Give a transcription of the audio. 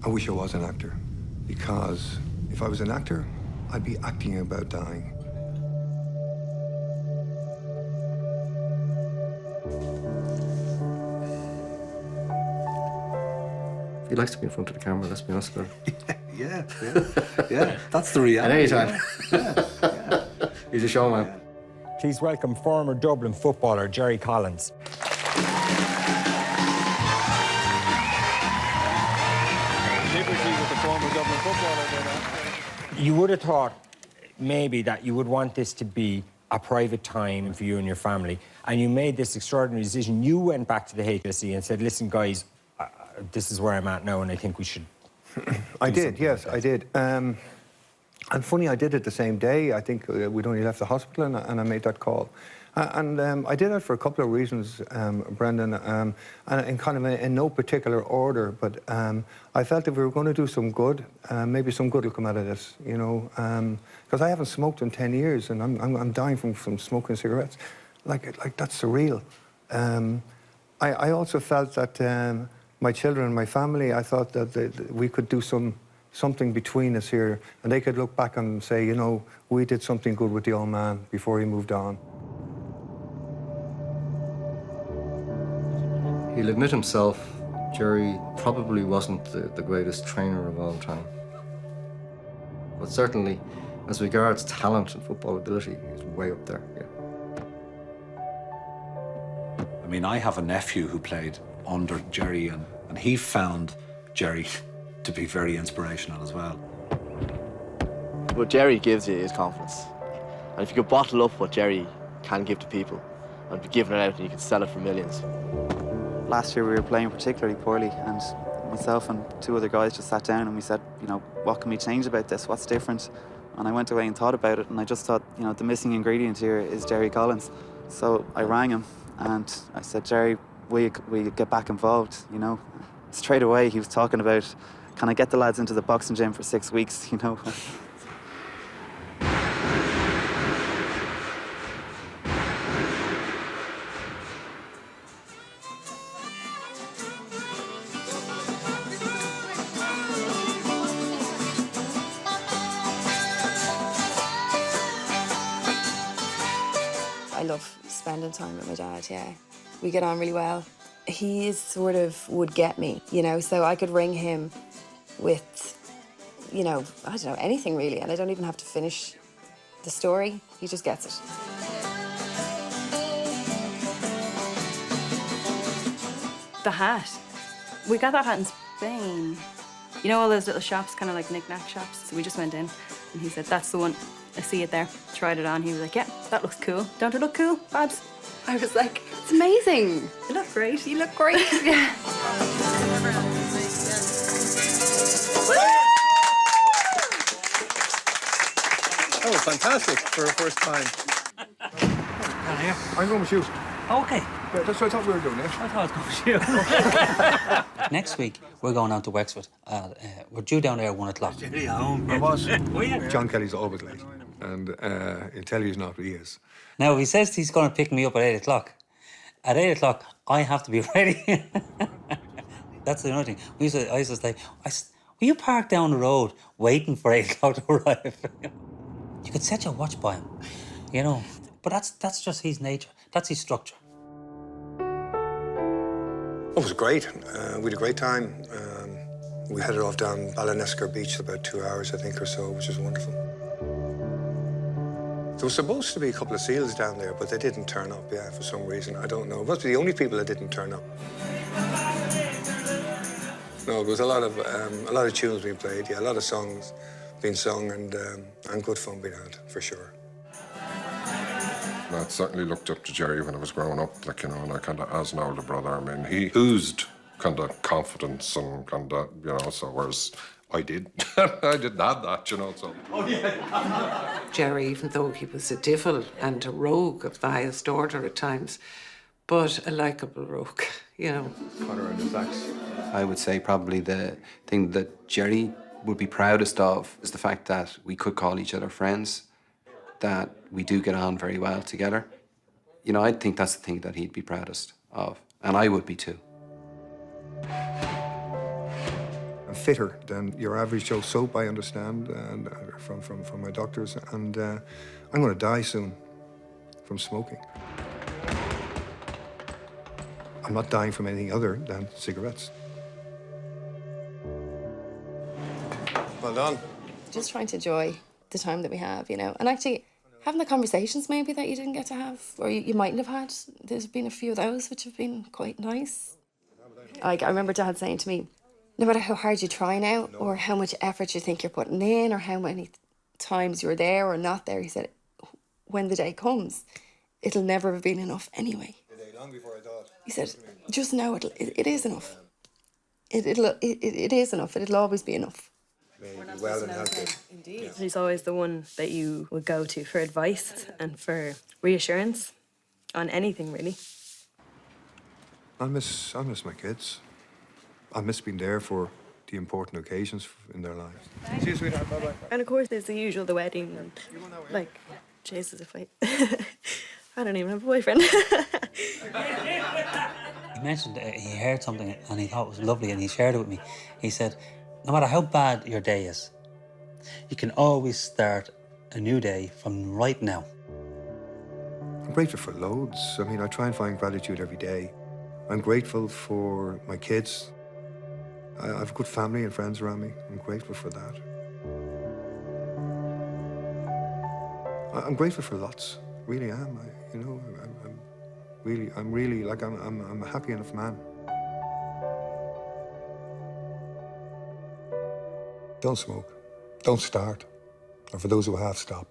I wish I was an actor, because if I was an actor, I'd be acting about dying. He likes to be in front of the camera, let's be honest about it. Yeah. That's the reality. At any time. Yeah. He's a showman. Please welcome former Dublin footballer Gerry Collins. Liberty with the former Dublin footballer there. You would have thought maybe that you would want this to be a private time for you and your family, and you made this extraordinary decision. You went back to the HSE and said, listen, guys, this is where I'm at now, and I think we should... I did, yes, I did. And funny, I did it the same day. I think we'd only left the hospital, and I made that call. And I did that for a couple of reasons, Brendan, and in kind of in no particular order, but I felt if we were going to do some good, maybe some good will come out of this, you know, because I haven't smoked in 10 years, and I'm dying from smoking cigarettes. Like that's surreal. I also felt that my children, my family, I thought that we could do something between us here, and they could look back and say, you know, we did something good with the old man before he moved on. He'll admit himself, Gerry probably wasn't the greatest trainer of all time. But certainly, as regards talent and football ability, he's way up there, yeah. I mean, I have a nephew who played under Gerry, and he found Gerry to be very inspirational as well. What Gerry gives you is confidence. And if you could bottle up what Gerry can give to people and be giving it out, and you can sell it for millions. Last year we were playing particularly poorly, and myself and two other guys just sat down and we said, you know, what can we change about this? What's different? And I went away and thought about it, and I just thought, you know, the missing ingredient here is Gerry Collins. So I rang him and I said, Gerry, will you get back involved, you know? Straight away he was talking about, can I get the lads into the boxing gym for 6 weeks, you know? I love spending time with my dad, yeah. We get on really well. He is sort of would get me, you know, so I could ring him with, you know, I don't know, anything really, and I don't even have to finish the story. He just gets it. The hat. We got that hat in Spain. You know all those little shops, kind of like knick-knack shops? So we just went in and he said, that's the one. I see it there. Tried it on. He was like, yeah, that looks cool. Don't it look cool, Babs? I was like, it's amazing. You look great. You look great. Yeah. Oh, fantastic for a first time. I'm going to shoot. Okay. Yeah, that's what I thought we were doing, yeah? I thought it was going to Next week, we're going down to Wexford. We're due down there at 1 o'clock. I was. John Kelly's always late, and he'll tell you he's not, but he is. Now, he says he's going to pick me up at 8 o'clock. At 8 o'clock, I have to be ready. That's the only thing. I used to say, will you park down the road waiting for 8 o'clock to arrive? You could set your watch by him, you know. But that's just his nature. That's his structure. It was great. We had a great time. We headed off down Ballinesker Beach about 2 hours, I think, or so, which was wonderful. There was supposed to be a couple of seals down there, but they didn't turn up, yeah, for some reason. I don't know. It must be the only people that didn't turn up. No, there was a lot of tunes being played, yeah, a lot of songs being sung, and good fun being had, for sure. I certainly looked up to Gerry when I was growing up, like, you know, and I kind of, as an older brother, I mean, he oozed kind of confidence and kind of, you know, so whereas I didn't have that, you know, so. Oh, yeah. Gerry, even though he was a devil and a rogue of the highest order at times, but a likeable rogue, you know. Caught around his axe. I would say probably the thing that Gerry would be proudest of is the fact that we could call each other friends, that we do get on very well together. You know, I think that's the thing that he'd be proudest of, and I would be too. fitter than your average Joe soap, I understand, and from my doctors. And I'm going to die soon from smoking. I'm not dying from anything other than cigarettes. Well done. Just trying to enjoy the time that we have, you know, and actually having the conversations maybe that you didn't get to have, or you mightn't have had. There's been a few of those which have been quite nice. Like, I remember Dad saying to me, no matter how hard you try now, or how much effort you think you're putting in, or how many times you're there or not there, he said, when the day comes, it'll never have been enough anyway. Long before I thought. He said, just know it is enough. It is enough. It'll always be enough. Well and healthy. Indeed. He's always the one that you would go to for advice and for reassurance on anything, really. I miss my kids. I miss being there for the important occasions in their lives. See you, sweetheart. Bye-bye. And of course there's the usual, the wedding, and like, Jesus, if I don't even have a boyfriend. He mentioned he heard something and he thought it was lovely and he shared it with me. He said, no matter how bad your day is, you can always start a new day from right now. I'm grateful for loads. I mean, I try and find gratitude every day. I'm grateful for my kids. I have a good family and friends around me. I'm grateful for that. I'm grateful for lots. Really am. I'm really like I'm a happy enough man. Don't smoke. Don't start. Or for those who have, stop.